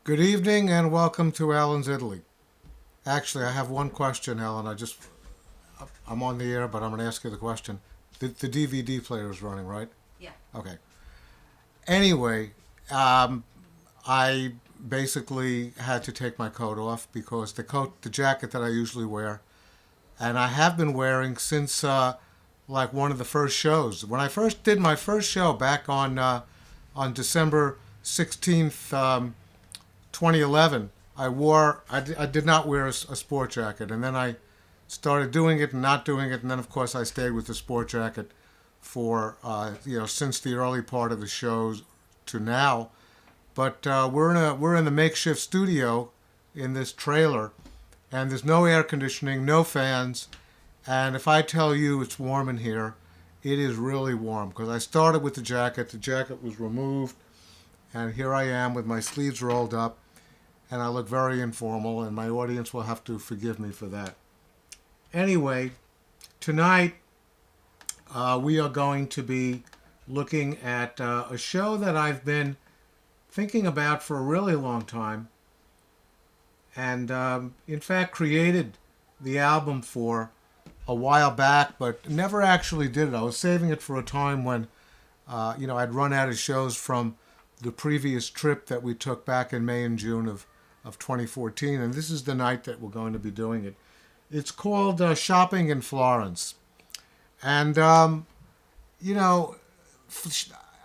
Good evening and welcome to Alan's Italy. Actually, I have one question, Alan. I'm on the air, but I'm going to ask you the question. The DVD player is running, right? Yeah. Okay. Anyway, um, I basically had to take my coat off because the jacket that I usually wear, and I have been wearing since like one of the first shows. When I first did my first show back on December 16th, 2011, I did not wear a sport jacket, and then I started doing it and not doing it, and then of course I stayed with the sport jacket for since the early part of the shows to now. But we're in the makeshift studio in this trailer, and there's no air conditioning, no fans, and if I tell you it's warm in here, it is really warm because I started with the jacket. The jacket was removed, and here I am with my sleeves rolled up, and I look very informal, and my audience will have to forgive me for that. Anyway, tonight we are going to be looking at a show that I've been thinking about for a really long time, and in fact created the album for a while back, but never actually did it. I was saving it for a time when, I'd run out of shows from the previous trip that we took back in May and June of 2014, and this is the night that we're going to be doing it. It's called Shopping in Florence. And, you know,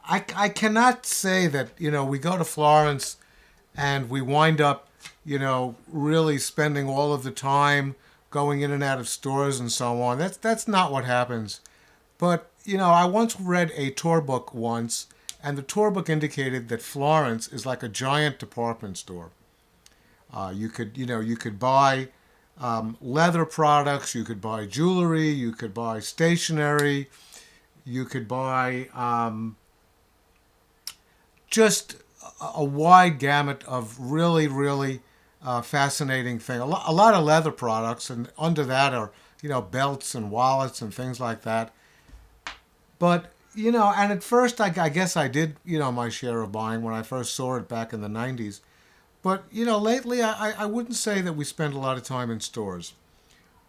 I cannot say that, we go to Florence and we wind up, really spending all of the time going in and out of stores and so on. That's not what happens. But, I once read a tour book once, and the tour book indicated that Florence is like a giant department store. You could buy leather products, you could buy jewelry, you could buy stationery, you could buy just a wide gamut of really, really fascinating things. A lot of leather products, and under that are belts and wallets and things like that. But and at first I guess I did my share of buying when I first saw it back in the '90s. But lately I wouldn't say that we spend a lot of time in stores.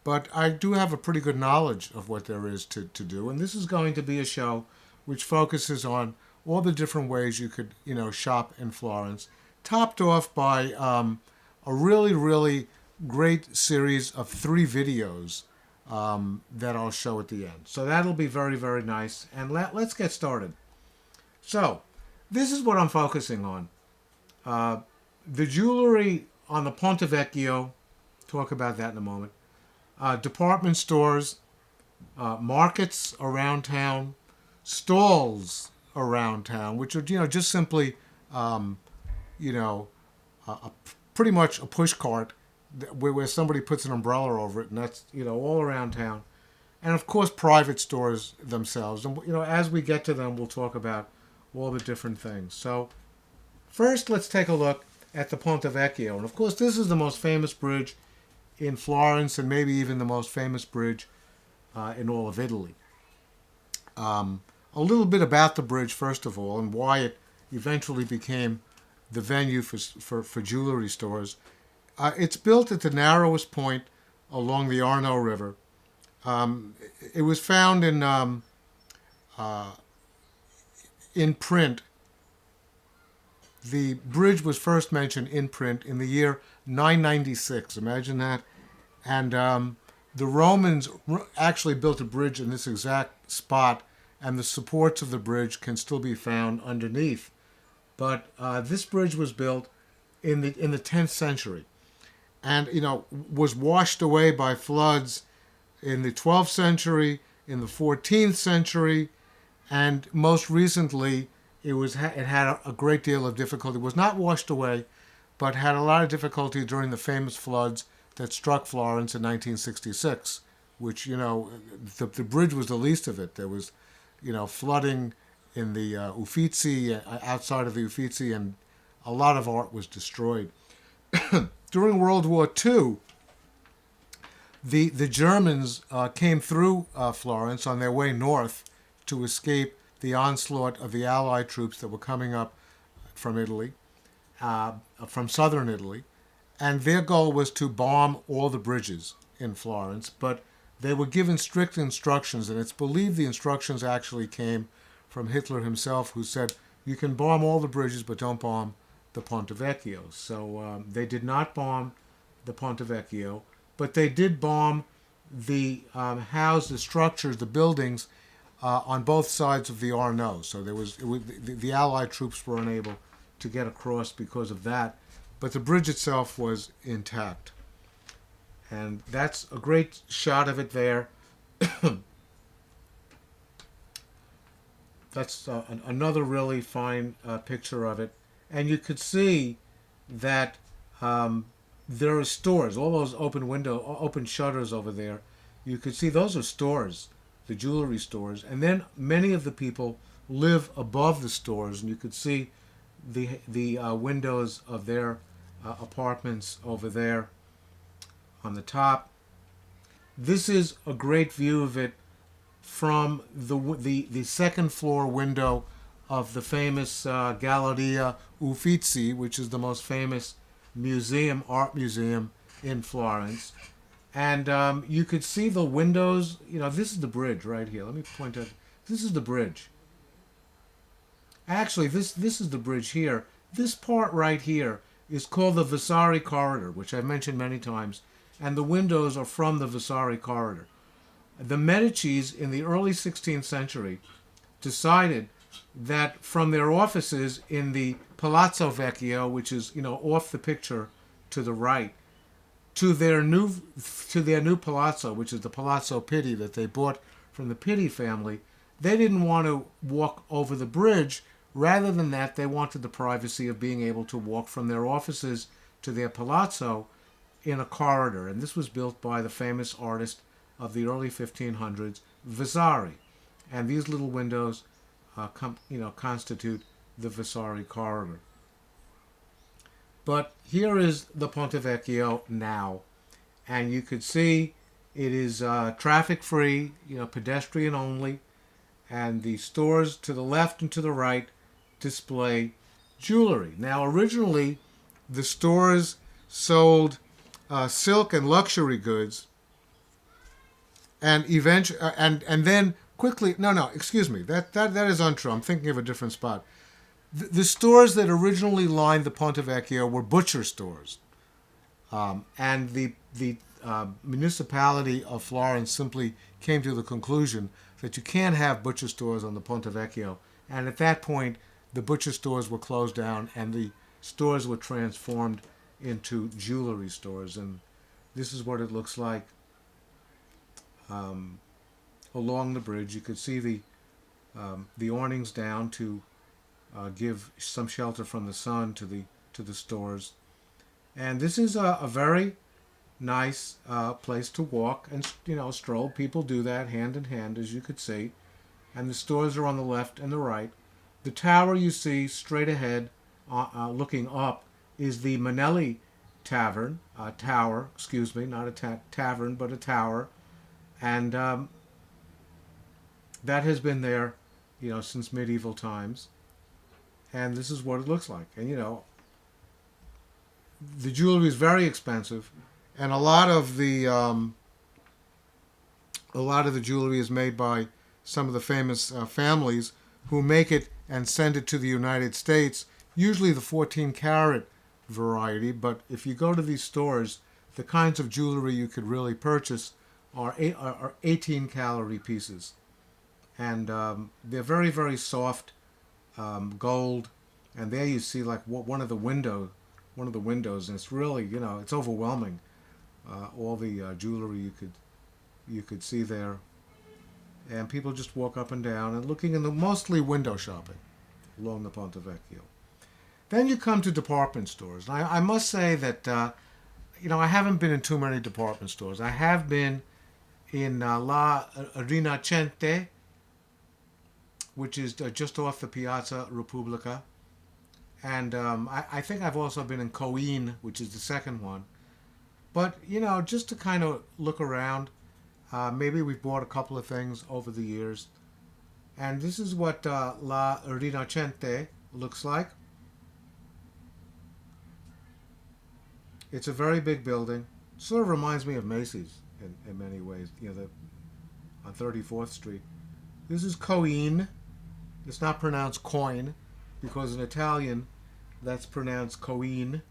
But I do have a pretty good knowledge of what there is to do. And this is going to be a show which focuses on all the different ways you could, shop in Florence, topped off by a really, really great series of 3 videos that I'll show at the end. So that'll be very, very nice. And let's get started. So this is what I'm focusing on. Uh, the jewelry on the Ponte Vecchio, talk about that in a moment. Department stores, markets around town, stalls around town, which are just simply you know a, pretty much a push cart where somebody puts an umbrella over it, and that's all around town, and of course private stores themselves. And as we get to them, we'll talk about all the different things. So first, let's take a look at the Ponte Vecchio, and of course this is the most famous bridge in Florence, and maybe even the most famous bridge in all of Italy. A little bit about the bridge, first of all, and why it eventually became the venue for jewelry stores. It's built at the narrowest point along the Arno River. It was found in print. The bridge was first mentioned in print in the year 996. Imagine that. And the Romans actually built a bridge in this exact spot, and the supports of the bridge can still be found underneath. But this bridge was built in the 10th century, and was washed away by floods in the 12th century, in the 14th century, and most recently it had a great deal of difficulty. It was not washed away, but had a lot of difficulty during the famous floods that struck Florence in 1966, which, the bridge was the least of it. There was, flooding in the Uffizi, outside of the Uffizi, and a lot of art was destroyed. During World War II, the Germans came through Florence on their way north to escape the onslaught of the Allied troops that were coming up from Italy. from southern Italy, and their goal was to bomb all the bridges in Florence, but they were given strict instructions, and it's believed the instructions actually came from Hitler himself, who said, you can bomb all the bridges, but don't bomb the Ponte Vecchio. So they did not bomb the Ponte Vecchio, but they did bomb the houses, structures, the buildings on both sides of the Arno. So the Allied troops were unable to get across because of that, but the bridge itself was intact. And that's a great shot of it there. That's another really fine picture of it. And you could see that there are stores, all those open shutters over there. You could see those are stores, the jewelry stores. And then many of the people live above the stores, and you could see the windows of their apartments over there on the top. This is a great view of it from the second floor window of the famous Galleria Uffizi, which is the most famous art museum in Florence. And you could see the windows. This is the bridge right here. Let me point out. This is the bridge. Actually, this is the bridge here. This part right here is called the Vasari Corridor, which I've mentioned many times. And the windows are from the Vasari Corridor. The Medicis in the early 16th century decided that from their offices in the Palazzo Vecchio, which is off the picture to the right, to their new palazzo, which is the Palazzo Pitti that they bought from the Pitti family, they didn't want to walk over the bridge. Rather than that, they wanted the privacy of being able to walk from their offices to their palazzo in a corridor. And this was built by the famous artist of the early 1500s, Vasari. And these little windows constitute the Vasari corridor. But here is the Ponte Vecchio now. And you could see it is traffic-free, pedestrian only. And the stores to the left and to the right display jewelry. Now, originally, the stores sold silk and luxury goods, and then quickly. No, excuse me. That is untrue. I'm thinking of a different spot. The stores that originally lined the Ponte Vecchio were butcher stores, and the municipality of Florence simply came to the conclusion that you can't have butcher stores on the Ponte Vecchio. And at that point, the butcher stores were closed down, and the stores were transformed into jewelry stores. And this is what it looks like along the bridge. You could see the awnings down to give some shelter from the sun to the stores. And this is a very nice place to walk and stroll. People do that hand in hand, as you could see. And the stores are on the left and the right. The tower you see straight ahead, looking up, is the Manelli tower. Excuse me, not a tavern, but a tower, and that has been there, since medieval times. And this is what it looks like. And the jewelry is very expensive, and a lot of the jewelry is made by some of the famous families who make it and send it to the United States, usually the 14-karat variety. But if you go to these stores, the kinds of jewelry you could really purchase are 18-calorie pieces. And they're very, very soft gold. And there you see like one of the windows, and it's really, it's overwhelming. All the jewelry you could see there. And people just walk up and down and looking in mostly window shopping along the Ponte Vecchio. Then you come to department stores. And I must say that, I haven't been in too many department stores. I have been in La Rinascente, which is just off the Piazza Repubblica. And I think I've also been in Coin, which is the second one. But, just to kind of look around, maybe we've bought a couple of things over the years. And this is what La Rinascente looks like. It's a very big building. Sort of reminds me of Macy's in many ways. On 34th Street. This is Coin. It's not pronounced coin because in Italian that's pronounced Coin.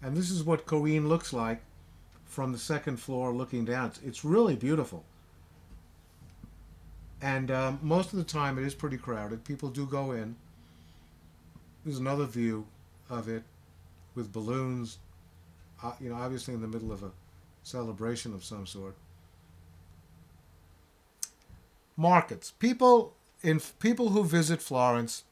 And this is what Coin looks like from the second floor looking down. It's really beautiful. And most of the time it is pretty crowded. People do go in. There's another view of it with balloons, obviously in the middle of a celebration of some sort. Markets. People who visit Florence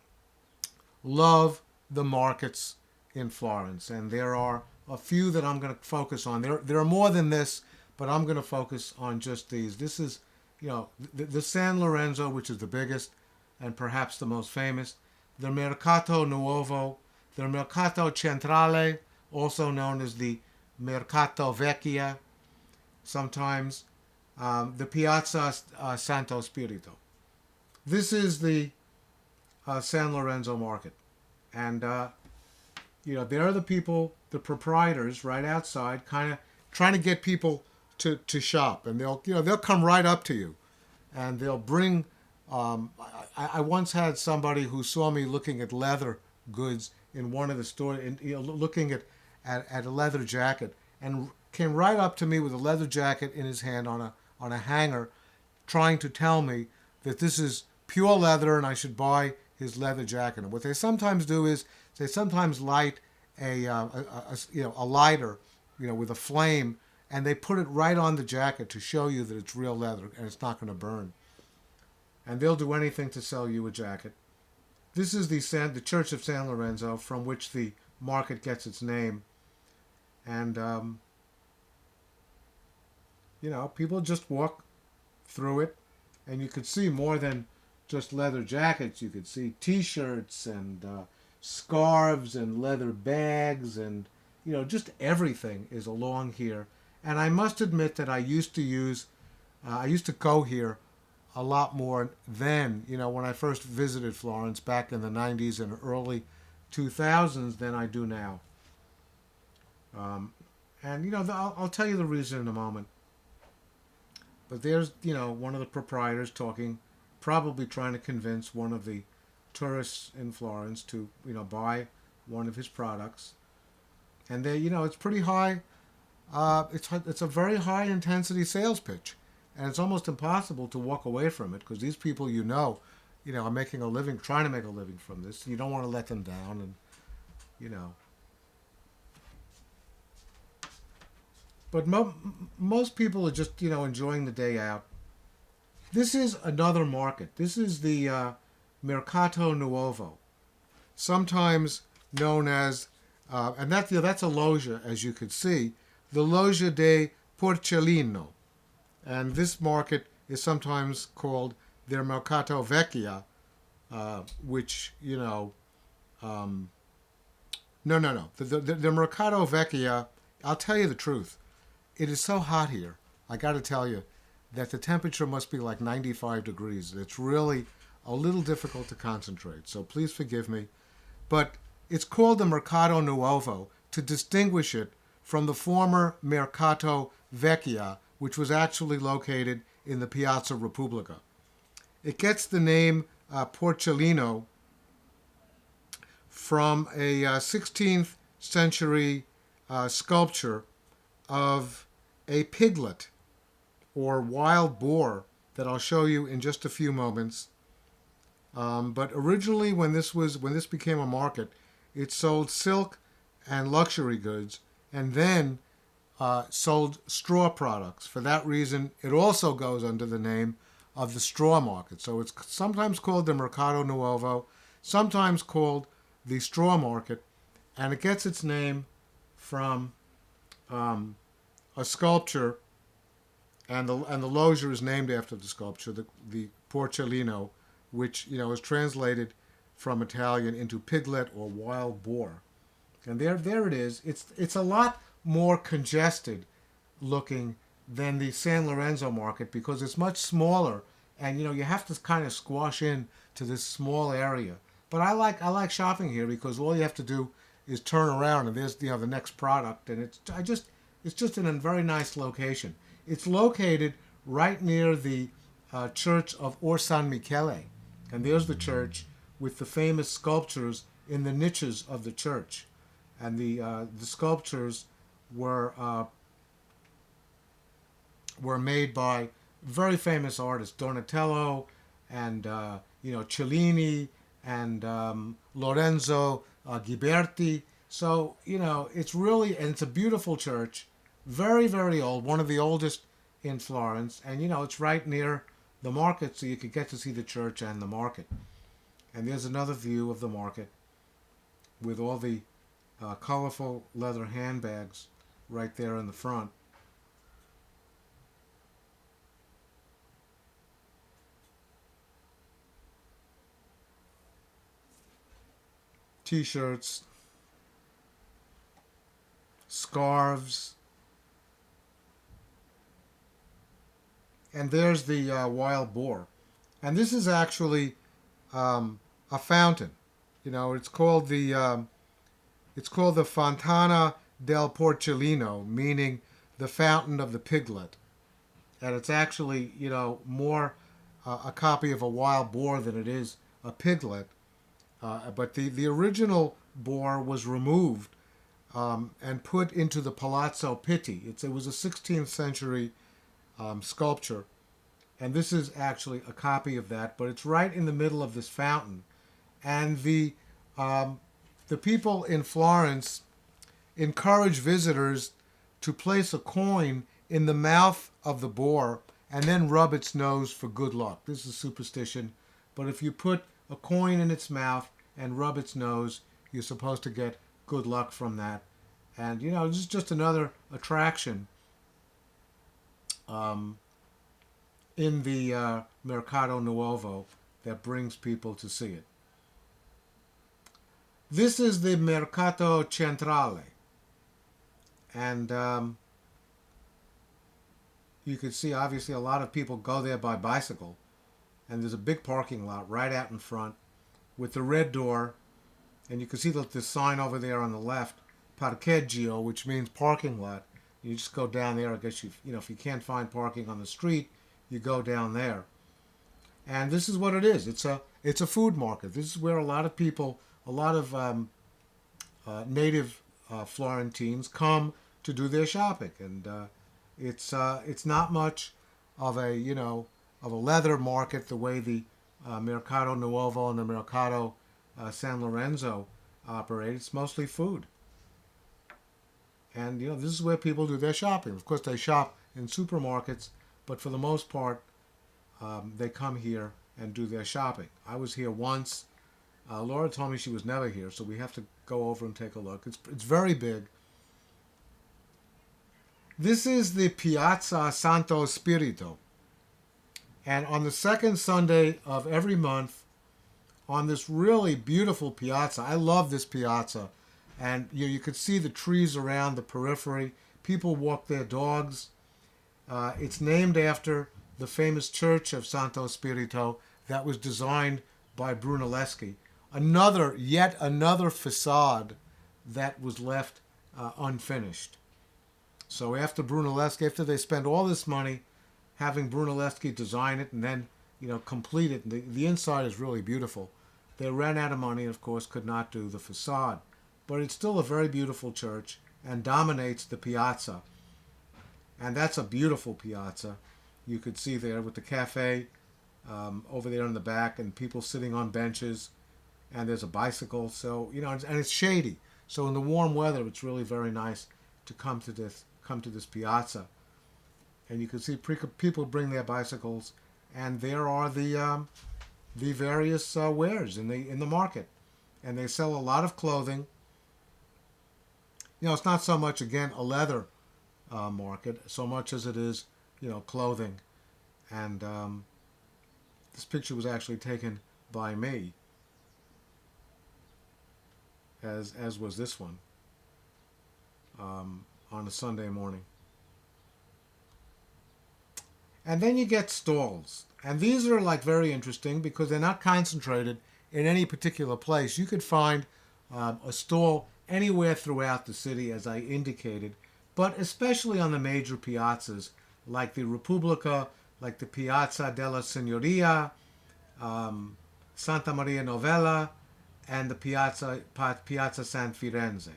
love the markets in Florence, and there are a few that I'm going to focus on. There are more than this, but I'm going to focus on just these. This is, the San Lorenzo, which is the biggest and perhaps the most famous. The Mercato Nuovo, the Mercato Centrale, also known as the Mercato Vecchia, sometimes the Piazza Santo Spirito. This is the San Lorenzo market, and there are the people, the proprietors, right outside, kind of trying to get people to shop, and they'll come right up to you, and they'll bring. I once had somebody who saw me looking at leather goods in one of the stores, looking at a leather jacket, and came right up to me with a leather jacket in his hand on a hanger, trying to tell me that this is pure leather and I should buy his leather jacket. And what they sometimes do is they sometimes light a lighter, with a flame, and they put it right on the jacket to show you that it's real leather and it's not going to burn. And they'll do anything to sell you a jacket. This is the Church of San Lorenzo, from which the market gets its name. And, people just walk through it, and you could see more than just leather jackets. You could see T-shirts and scarves and leather bags, and, just everything is along here. And I must admit that I used to go here a lot more then, when I first visited Florence back in the 90s and early 2000s than I do now. I'll tell you the reason in a moment. But there's, one of the proprietors talking, probably trying to convince one of the tourists in Florence to, buy one of his products. And they, it's pretty high. It's a very high intensity sales pitch. And it's almost impossible to walk away from it because these people, are making a living, trying to make a living from this. You don't want to let them down, and, But most people are just, enjoying the day out. This is another market. This is the Mercato Nuovo, sometimes known as, and that's a loggia, as you could see, the Loggia de Porcellino. And this market is sometimes called their Mercato Vecchia, which, no. The Mercato Vecchia, I'll tell you the truth. It is so hot here, I got to tell you, that the temperature must be like 95 degrees. It's really a little difficult to concentrate, so please forgive me. But it's called the Mercato Nuovo to distinguish it from the former Mercato Vecchia, which was actually located in the Piazza Repubblica. It gets the name Porcellino from a 16th century sculpture of a piglet or wild boar that I'll show you in just a few moments. But originally, when this became a market, it sold silk and luxury goods, and then sold straw products. For that reason, it also goes under the name of the straw market. So it's sometimes called the Mercato Nuovo, sometimes called the straw market, and it gets its name from a sculpture, and the loggia is named after the sculpture, the Porcellino, which is translated from Italian into piglet or wild boar. And there it is. It's a lot more congested looking than the San Lorenzo market because it's much smaller, and you have to kind of squash in to this small area. But I like shopping here because all you have to do is turn around and there's the next product, and it's just in a very nice location. It's located right near the church of Or San Michele, and there's the church with the famous sculptures in the niches of the church, and the sculptures were made by very famous artists, Donatello and Cellini and Lorenzo Ghiberti. So it's really, and it's a beautiful church, very very old, one of the oldest in Florence, and it's right near the market, so you could get to see the church and the market. And there's another view of the market with all the colorful leather handbags right there in the front. T-shirts, scarves, and there's the wild boar. And this is actually a fountain. It's called the Fontana del Porcellino, meaning the fountain of the piglet. And it's actually more a copy of a wild boar than it is a piglet. But the original boar was removed and put into the Palazzo Pitti. It was a 16th century sculpture, and this is actually a copy of that. But it's right in the middle of this fountain, and the people in Florence encourage visitors to place a coin in the mouth of the boar and then rub its nose for good luck. This is superstition, but if you put a coin in its mouth and rub its nose, you're supposed to get good luck from that. And this is just another attraction in the Mercato Nuovo that brings people to see it. This is the Mercato Centrale, and you can see obviously a lot of people go there by bicycle, and there's a big parking lot right out in front with the red door, and you can see the sign over there on the left, parcheggio, which means parking lot. You just go down there. I guess if you can't find parking on the street, you go down there. And this is what it is. It's a food market. This is where a lot of people, a lot of native Florentines come to do their shopping, and it's not much of a leather market the way the Mercato Nuovo and the Mercato San Lorenzo operate. It's mostly food. And this is where people do their shopping. Of course, they shop in supermarkets, but for the most part, they come here and do their shopping. I was here once. Laura told me she was never here, so we have to go over and take a look. It's very big. This is the Piazza Santo Spirito. And on the second Sunday of every month, on this really beautiful piazza, I love this piazza, and you could see the trees around the periphery. People walk their dogs. It's named after the famous church of Santo Spirito that was designed by Brunelleschi. Yet another facade that was left unfinished. So after Brunelleschi, after they spent all this money having Brunelleschi design it and then complete it, the inside is really beautiful. They ran out of money and of course could not do the facade. But it's still a very beautiful church and dominates the piazza. And that's a beautiful piazza. You could see there with the cafe over there in the back and people sitting on benches, and there's a bicycle. So and it's shady. So in the warm weather, it's really very nice to come to this piazza. And you can see people bring their bicycles, and there are the various wares in the market, and they sell a lot of clothing. It's not so much, again, a leather market so much as it is clothing. And this picture was actually taken by me, as was this one, on a Sunday morning. And then you get stalls, and these are very interesting because they're not concentrated in any particular place. You could find a stall anywhere throughout the city, as I indicated, but especially on the major piazzas like the Repubblica, like the Piazza della Signoria, Santa Maria Novella, and the Piazza San Firenze.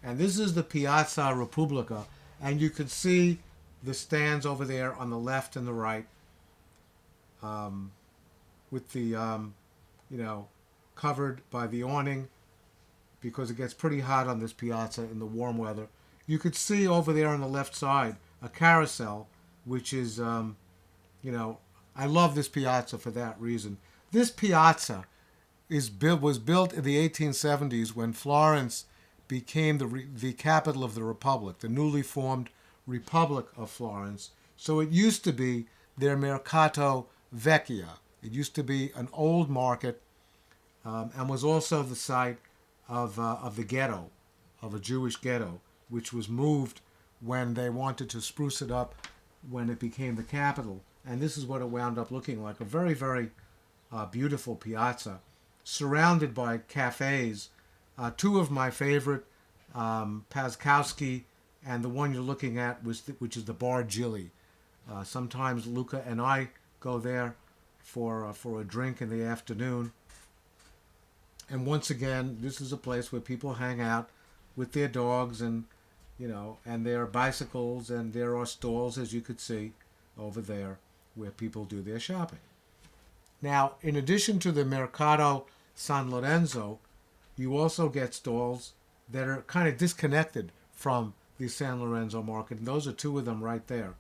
And this is the Piazza Repubblica, and you can see the stands over there on the left and the right, with the covered by the awning, because it gets pretty hot on this piazza in the warm weather. You could see over there on the left side a carousel, which is, I love this piazza for that reason. This piazza was built in the 1870s when Florence became the capital of the Republic, the newly formed Republic of Florence. So it used to be their Mercato Vecchio. It used to be an old market, and was also the site of the ghetto, of a Jewish ghetto, which was moved when they wanted to spruce it up when it became the capital. And this is what it wound up looking like, a very, very beautiful piazza, surrounded by cafes. Two of my favorite, Paskowski, and the one you're looking at, which is the Bar Gilly. Sometimes Luca and I go there for a drink in the afternoon. And once again, this is a place where people hang out with their dogs and their bicycles, and there are stalls, as you could see over there, where people do their shopping. Now, in addition to the Mercato San Lorenzo, you also get stalls that are kind of disconnected from the San Lorenzo market, and those are two of them right there,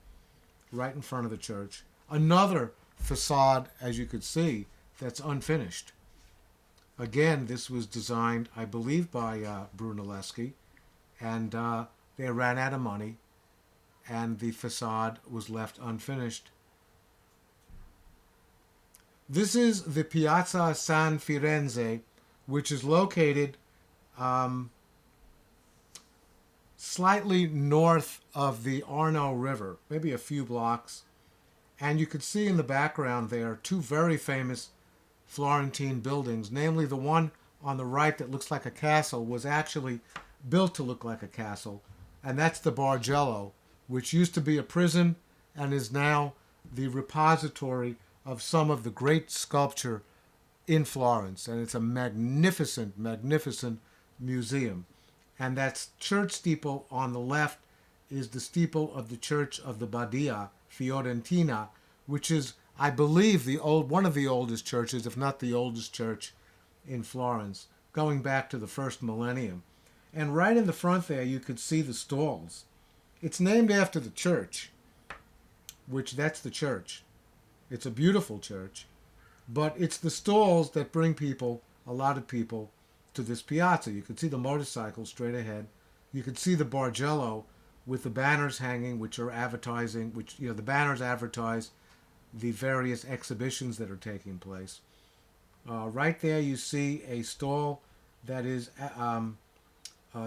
right in front of the church. Another facade, as you could see, that's unfinished. Again, this was designed, I believe, by Brunelleschi, and they ran out of money, and the facade was left unfinished. This is the Piazza San Firenze, which is located slightly north of the Arno River, maybe a few blocks. And you could see in the background there two very famous Florentine buildings, namely the one on the right that looks like a castle was actually built to look like a castle, and that's the Bargello, which used to be a prison and is now the repository of some of the great sculpture in Florence, and it's a magnificent, magnificent museum. And that church steeple on the left is the steeple of the Church of the Badia Fiorentina, which is, I believe, one of the oldest churches, if not the oldest church in Florence, going back to the first millennium. And right in the front there, you could see the stalls. It's named after the church, that's the church. It's a beautiful church, but it's the stalls that bring a lot of people, to this piazza. You could see the motorcycles straight ahead. You could see the Bargello with the banners hanging, which are advertising, the banners advertise the various exhibitions that are taking place. Right there you see a stall that is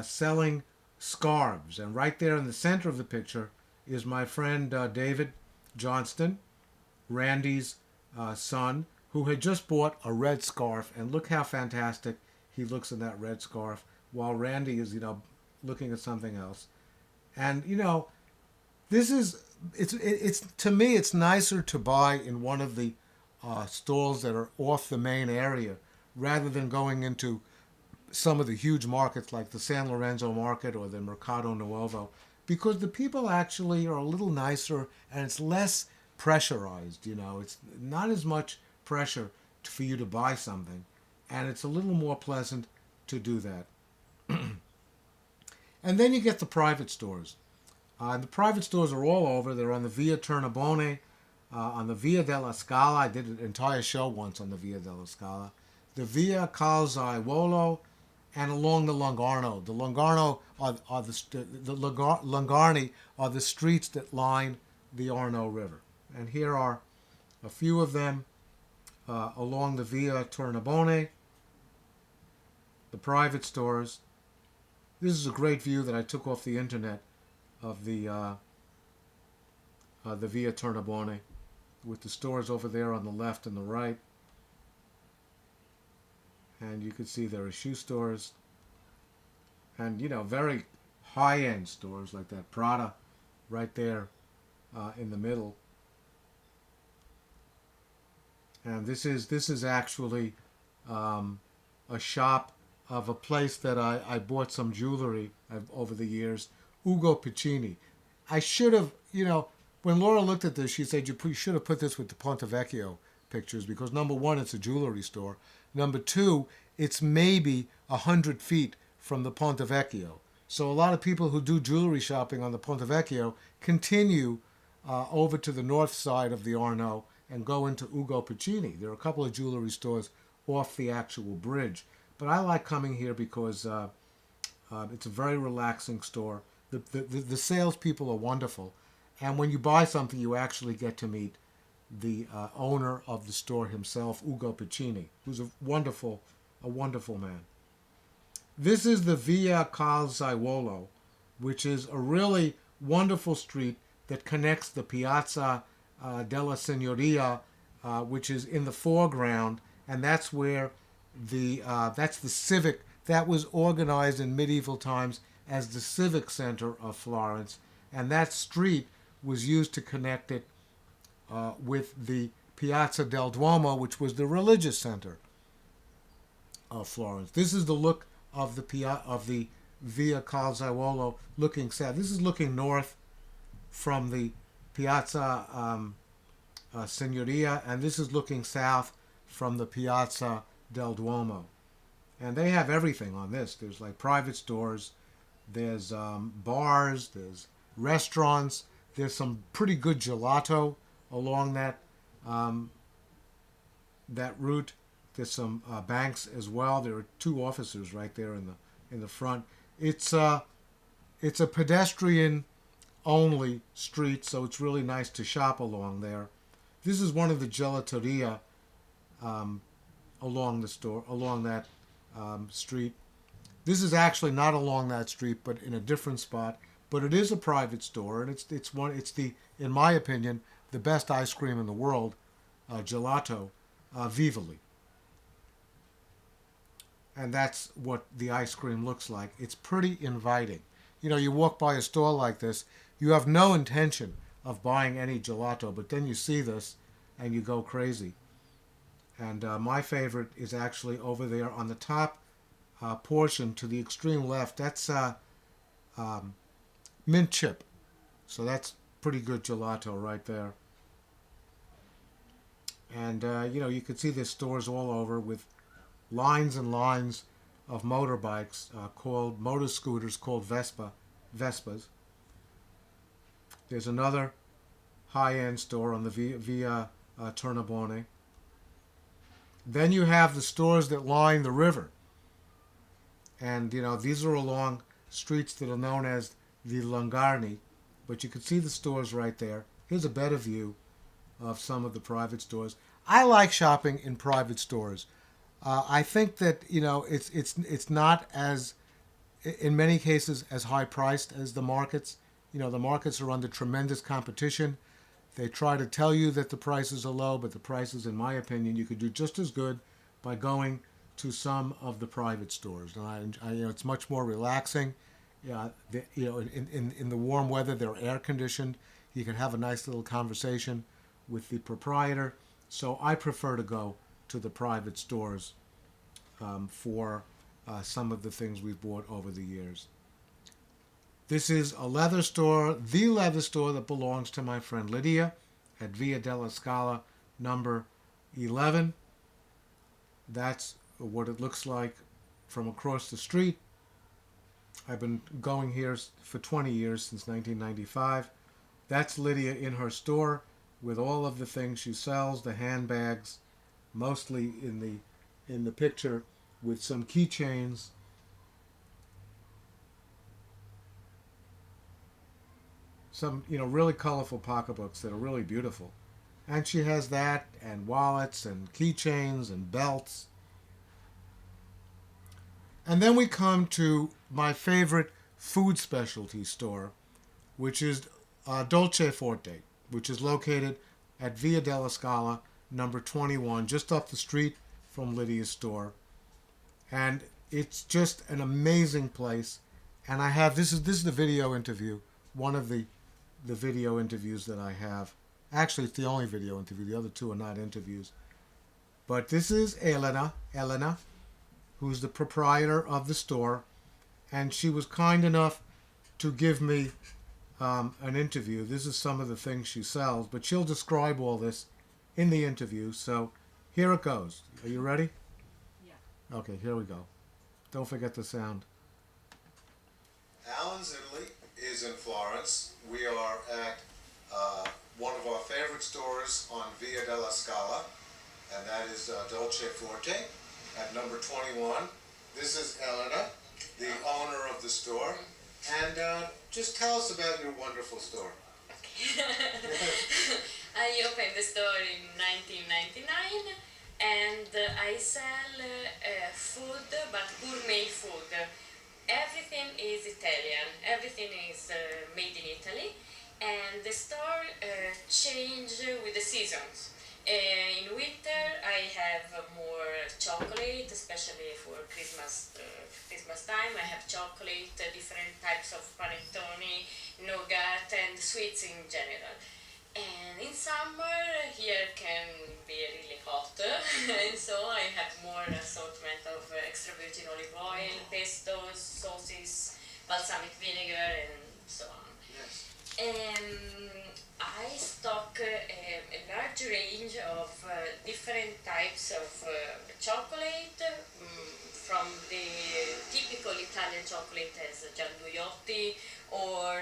selling scarves, and right there in the center of the picture is my friend David Johnston, Randy's son, who had just bought a red scarf, and look how fantastic he looks in that red scarf, while Randy is, looking at something else. And this is it's to me it's nicer to buy in one of the stalls that are off the main area rather than going into some of the huge markets like the San Lorenzo market or the Mercato Nuovo, because the people actually are a little nicer and it's less pressurized. It's not as much pressure for you to buy something, and it's a little more pleasant to do that. And then you get the private stores. The private stores are all over. They're on the Via Tornabuoni, on the Via della Scala. I did an entire show once on the Via della Scala. The Via Calzaiuolo, and along the Lungarno. The Lungarno Lungarni are the streets that line the Arno River. And here are a few of them along the Via Tornabuoni, the private stores. This is a great view that I took off the internet of the Via Tornabuoni, with the stores over there on the left and the right. And you can see there are shoe stores. and very high-end stores like that Prada right there in the middle. And this is actually a shop of a place that I bought some jewelry over the years, Ugo Piccini. I should have, when Laura looked at this, she said you should have put this with the Ponte Vecchio pictures because number one, it's a jewelry store. Number two, it's maybe 100 feet from the Ponte Vecchio. So a lot of people who do jewelry shopping on the Ponte Vecchio continue over to the north side of the Arno and go into Ugo Piccini. There are a couple of jewelry stores off the actual bridge. But I like coming here because it's a very relaxing store. The salespeople are wonderful. And when you buy something, you actually get to meet the owner of the store himself, Ugo Piccini, who's a wonderful man. This is the Via Calzaiuolo, which is a really wonderful street that connects the Piazza della Signoria, which is in the foreground, and that's where that's the civic that was organized in medieval times as the civic center of Florence, and that street was used to connect it with the Piazza del Duomo, which was the religious center of Florence. This is the look of the Via Calzaiuolo looking south. This is looking north from the Piazza Signoria, and this is looking south from the Piazza del Duomo. And they have everything on this. There's like private stores, there's bars, there's restaurants, there's some pretty good gelato along that route. There's some banks as well. There are two officers right there in the front. It's a pedestrian only street, so it's really nice to shop along there. This is one of the gelateria along that street. This is actually not along that street, but in a different spot. But it is a private store, and it's in my opinion, the best ice cream in the world, gelato, Vivoli. And that's what the ice cream looks like. It's pretty inviting. You walk by a store like this, you have no intention of buying any gelato, but then you see this and you go crazy. And my favorite is actually over there on the top portion to the extreme left. That's mint chip. So that's pretty good gelato right there. And, you can see there's stores all over with lines and lines of motorbikes motor scooters called Vespas. There's another high-end store on the Via Tornabuoni. Then you have the stores that line the river. And, these are along streets that are known as the Longarni. But you can see the stores right there. Here's a better view of some of the private stores. I like shopping in private stores. I think that, it's not as, in many cases, as high priced as the markets. The markets are under tremendous competition. They try to tell you that the prices are low, but the prices, in my opinion, you could do just as good by going to some of the private stores. And it's much more relaxing. In the warm weather, they're air conditioned. You can have a nice little conversation with the proprietor. So I prefer to go to the private stores for some of the things we've bought over the years. This is a leather store, the leather store that belongs to my friend Lydia at Via della Scala number 11. That's what it looks like from across the street. I've been going here for 20 years, since 1995. That's Lydia in her store with all of the things she sells, the handbags, mostly in the picture, with some keychains. Some, really colorful pocketbooks that are really beautiful. And she has that, and wallets, and keychains, and belts. And then we come to my favorite food specialty store, which is Dolceforte, which is located at Via della Scala, number 21, just up the street from Lydia's store. And it's just an amazing place. And I have this is the video interview, one of the video interviews that I have. Actually, it's the only video interview. The other two are not interviews. But this is Elena, who's the proprietor of the store, and she was kind enough to give me an interview. This is some of the things she sells, but she'll describe all this in the interview. So here it goes. Are you ready? Yeah. Okay, here we go. Don't forget the sound. Alan's Italy is in Florence. We are at one of our favorite stores on Via della Scala, and that is Dolceforte at number 21. This is Elena, the owner of the store, and just tell us about your wonderful store. I opened the store in 1999 and I sell food, but gourmet food. Everything is Italian, everything is made in Italy, and the store changes with the seasons. In winter I have more chocolate, especially for Christmas time. I have chocolate, different types of panettone, nougat, and sweets in general. And in summer here can be really hot, and so I have more assortment of extra virgin olive oil, pestos, sauces, balsamic vinegar, and so on. Yes. I stock a large range of different types of chocolate, from the typical Italian chocolate as gianduiotti or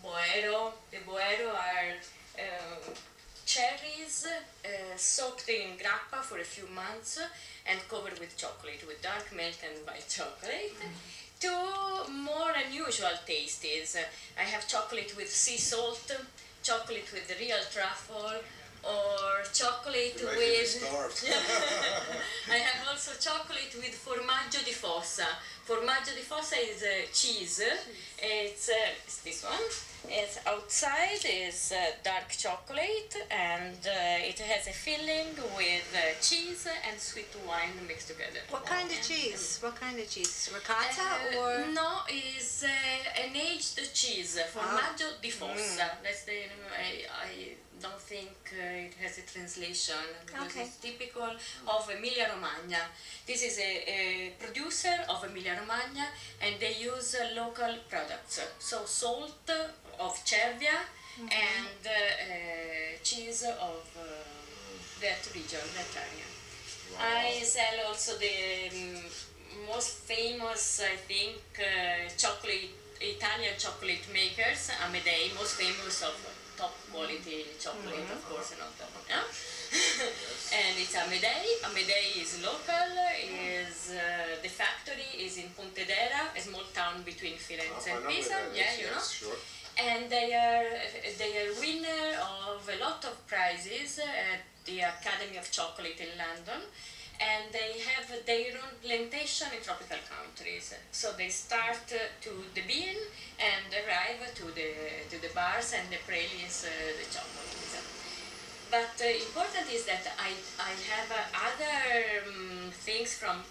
boero. The boero are cherries soaked in grappa for a few months and covered with chocolate, with dark milk and white chocolate. To more unusual tastes, I have chocolate with sea salt, chocolate with real truffle, or chocolate with... I have also chocolate with formaggio di fossa. Formaggio di fossa is cheese. It's this one. It's outside is dark chocolate, and it has a filling with cheese and sweet wine mixed together. What kind of cheese? What kind of cheese? Ricotta or? No, is an aged cheese, formaggio di fossa. That's the I don't think it has a translation because Okay. it's typical of Emilia Romagna. This is a producer of Emilia Romagna, and they use local products. So salt of Cervia and cheese of that region, that area. I sell also the most famous, I think, Italian chocolate makers, Amedei, most famous of top quality chocolate, of course, not top. Yeah? And it's Amedei. Amedei is local. The factory is in Pontedera, a small town between Florence and Pisa. Yeah, you know. Sure. And they are winner of a lot of prizes at the Academy of Chocolate in London, and they have their own plantation in tropical countries. So they start to the bean and arrive to the bars and the pralines, the chocolate. But important is that I have other things from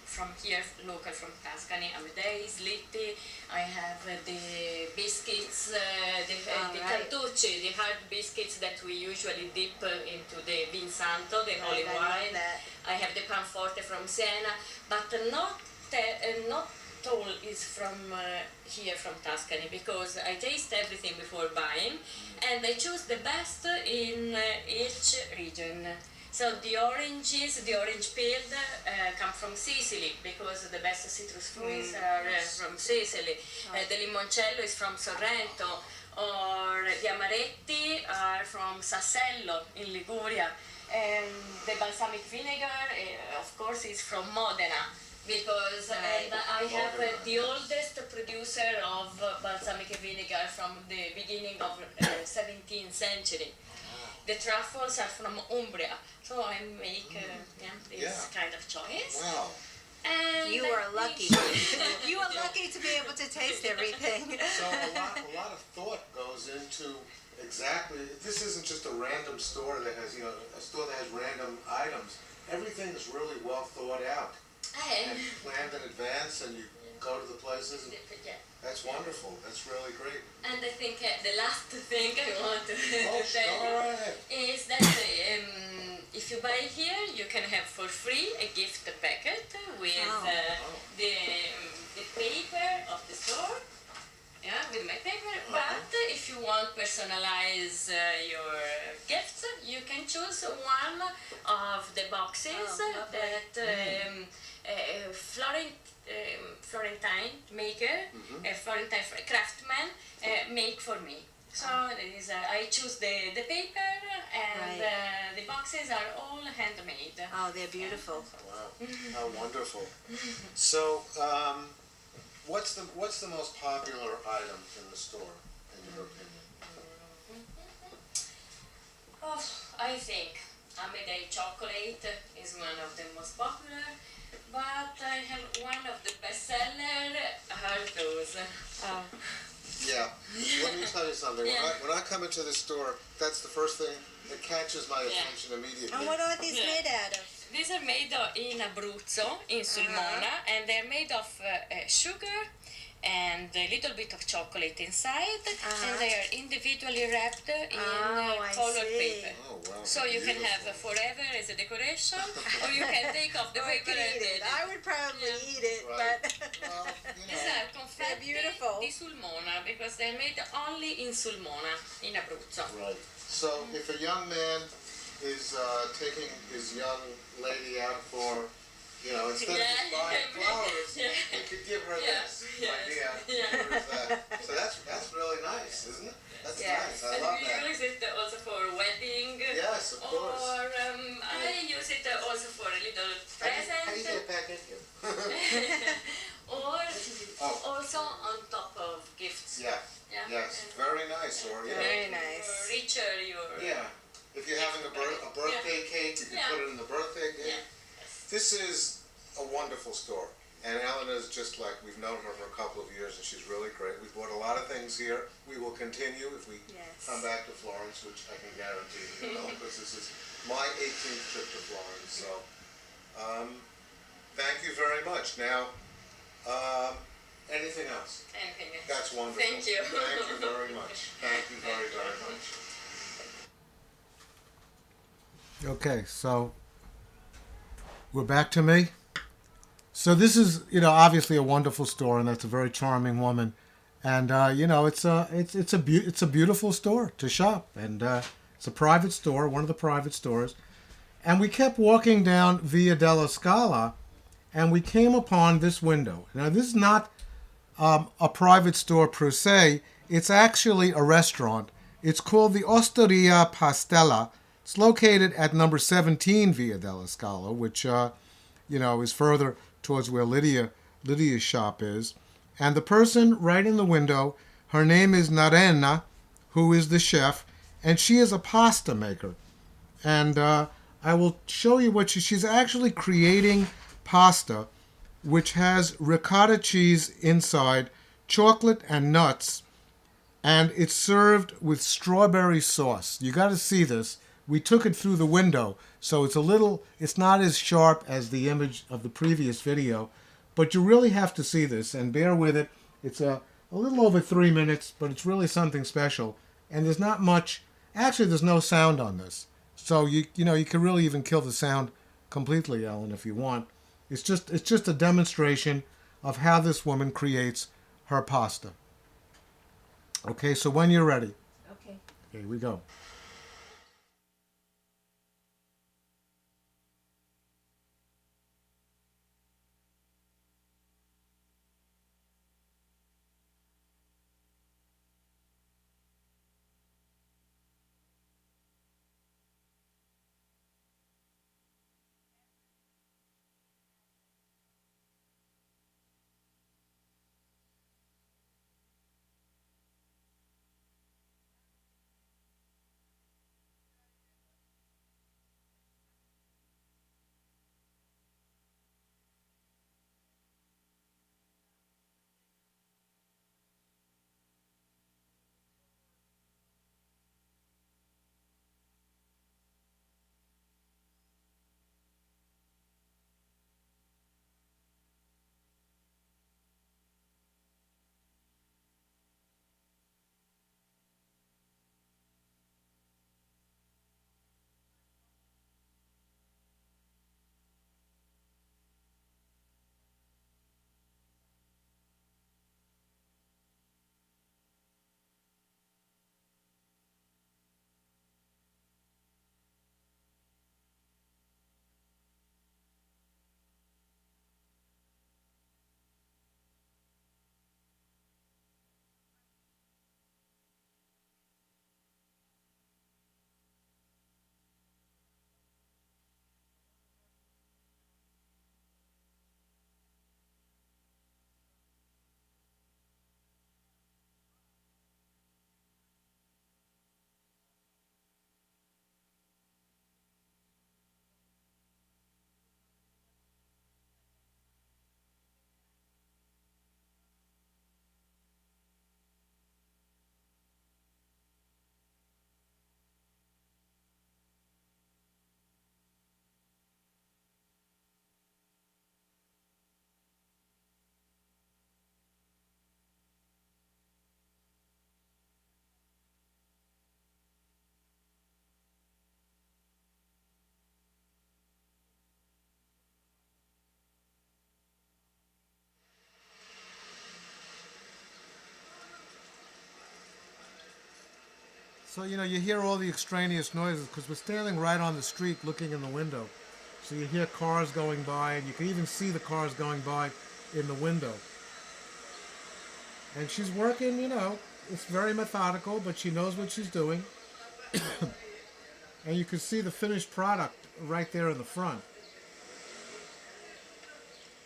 here, local, from Tuscany, Amedei, Slitti. I have the biscuits, the cantucci, the hard biscuits that we usually dip into the vin santo, the holy wine. I have the panforte from Siena, but not all is from here, from Tuscany, because I taste everything before buying, and I choose the best in each region. So the oranges, the orange peeled, come from Sicily, because the best citrus fruits are from Sicily. The limoncello is from Sorrento, or the amaretti are from Sassello in Liguria, and the balsamic vinegar, of course, is from Modena. Because and I have the oldest producer of balsamic vinegar from the beginning of 17th century. The truffles are from Umbria, so I make this kind of choice. Wow. And You are lucky. You are lucky to be able to taste everything. So a lot of thought goes into exactly. This isn't just a random store that has, a store that has random items. Everything is really well thought out and planned in advance, and you go to the places? Yeah. That's wonderful. That's really great. And I think the last thing I want to Oh, tell go you right ahead. is that if you buy here, you can have for free a gift packet with the paper of the store. Yeah, with my paper. But if you want personalize your gifts, you can choose one of the boxes that Florentine maker, Florentine craftsman make for me. So there is I choose the paper and the boxes are all handmade. Oh, they're beautiful. Wow, how wonderful. So, what's the most popular item in the store, in your opinion? Oh, I think Amidei chocolate is one of the most popular, but I have one of the best seller are those. Oh. Yeah, let me tell you something. When I come into the store, that's the first thing that catches my attention immediately. And what are these made out of? These are made in Abruzzo, in Sulmona, and they're made of sugar and a little bit of chocolate inside, and they are individually wrapped in colored paper. Oh, wow. So you can have forever as a decoration, or you can take off the paper and eat it. I would probably eat it, Right. but Well, These are confetti beautiful. di Sulmona because they're made only in Sulmona, in Abruzzo. right. So, if a young man is taking his young lady out for, instead of just buying flowers, he could give her this. Here's that. So that's really nice, isn't it? That's nice. I And love we that. use it also for wedding. Yes, of course. Or I use it also for a little present. How do you get it back in here? Or also on top of gifts. Yeah. Yes. Very nice. Or Very nice. Or richer your. Yeah. If you're having a birthday cake, you can put it in the birthday cake. This is a wonderful store. And Elena's just like, we've known her for a couple of years and she's really great. We've bought a lot of things here. We will continue if we come back to Florence, which I can guarantee we will, because this is my 18th trip to Florence. So, thank you very much. Now, anything else? Anything else. That's wonderful. Thank you. Thank you very much. Thank you very, very much. Okay, so we're back to me. So this is, obviously a wonderful store, and that's a very charming woman, and it's a beautiful store to shop, and it's a private store, one of the private stores, and we kept walking down Via della Scala, and we came upon this window. Now this is not a private store per se; it's actually a restaurant. It's called the Osteria Pastella. It's located at number 17 Via della Scala, which is further towards where Lydia's shop is. And the person right in the window, her name is Elena, who is the chef, and she is a pasta maker. And I will show you what she's actually creating pasta, which has ricotta cheese inside, chocolate and nuts, and it's served with strawberry sauce. You got to see this. We took it through the window, so it's not as sharp as the image of the previous video, but you really have to see this, and bear with it. It's a little over 3 minutes, but it's really something special, and there's not much, actually there's no sound on this, so you can really even kill the sound completely, Ellen, if you want. It's just a demonstration of how this woman creates her pasta. Okay, so when you're ready. Okay. Here we go. So, you hear all the extraneous noises because we're standing right on the street looking in the window. So you hear cars going by, and you can even see the cars going by in the window. And she's working, it's very methodical, but she knows what she's doing. And you can see the finished product right there in the front.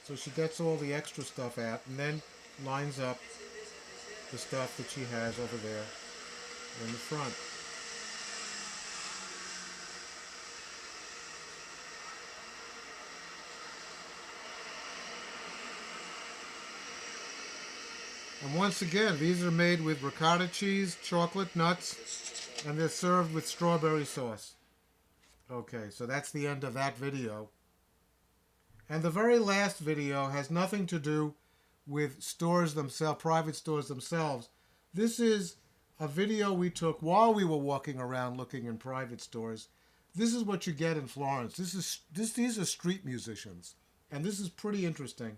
So she gets all the extra stuff out and then lines up the stuff that she has over there in the front. And once again, these are made with ricotta cheese, chocolate, nuts, and they're served with strawberry sauce. Okay, so that's the end of that video. And the very last video has nothing to do with stores themselves, private stores themselves. This is a video we took while we were walking around looking in private stores. This is what you get in Florence. These are street musicians, and this is pretty interesting.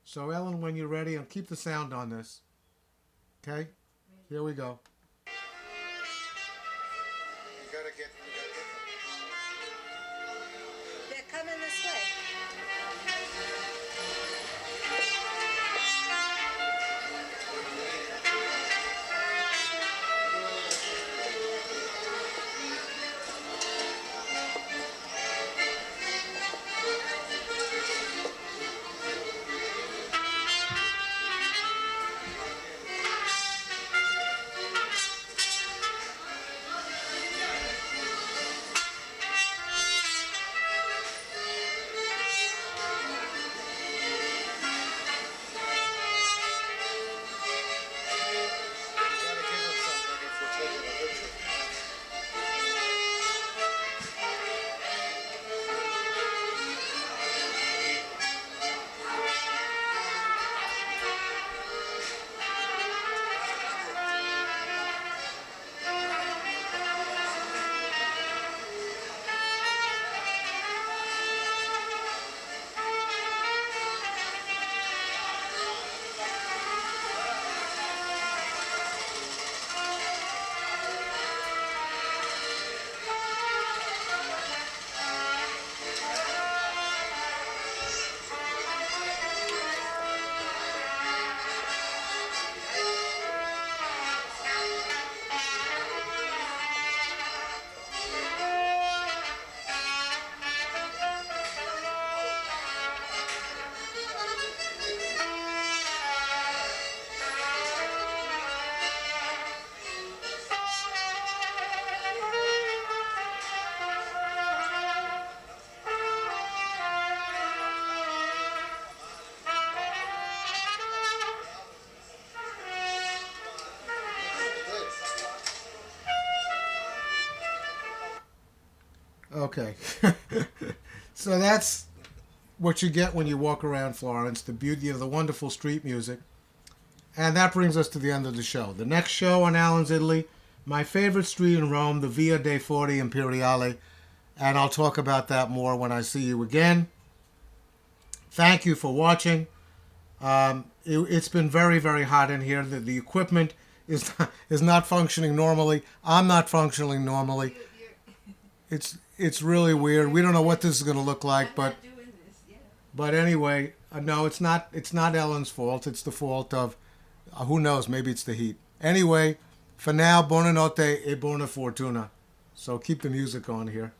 So Ellen, when you're ready, and keep the sound on this. Okay, here we go. You gotta get them. They're coming this way. Okay. So that's what you get when you walk around Florence, the beauty of the wonderful street music. And that brings us to the end of the show. The next show on Alan's Italy, my favorite street in Rome, the Via dei Forti Imperiale. And I'll talk about that more when I see you again. Thank you for watching. It's been very, very hot in here. The equipment is not functioning normally. I'm not functioning normally. It's really weird. We don't know what this is going to look like, but anyway, no, it's not Ellen's fault. It's the fault of who knows, maybe it's the heat. Anyway, for now, buonanotte e buona fortuna. So keep the music on here.